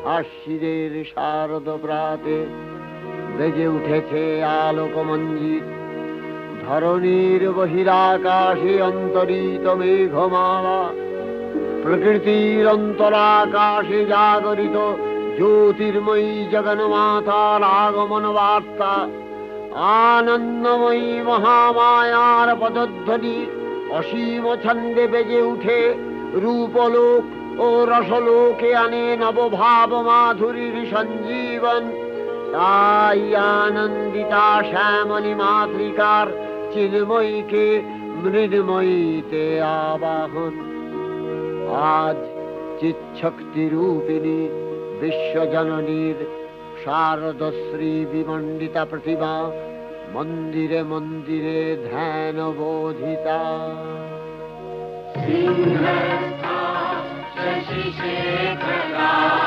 আশ্বিনের শারদ প্রাতে বেজে উঠেছে আলোকমঞ্জিত। ধরণীর বহিরাকাশে অন্তরিত মেঘমালা, প্রকৃতির অন্তরাকাশে জাগরিত জ্যোতির্ময়ী জগন্মাতার আগমন বার্তা। আনন্দময়ী মহামায়ার পদধ্বনি অসীম ছন্দে বেজে উঠে রূপলোক ও রসলোকে আনে নবভাব মাধুরীর সঞ্জীবন। তাই আনন্দিতা শ্যামলী মাতৃকার চিন্ময়ীকে মৃন্ময়ীতে আবাহন। আজ চিৎশক্তি রূপিণী বিশ্বজননীর শারদশ্রী বিমণ্ডিতা প্রতিমা মন্দিরে মন্দিরে ধ্যান বোধিতা। সিংহস্থা শশিশেখরা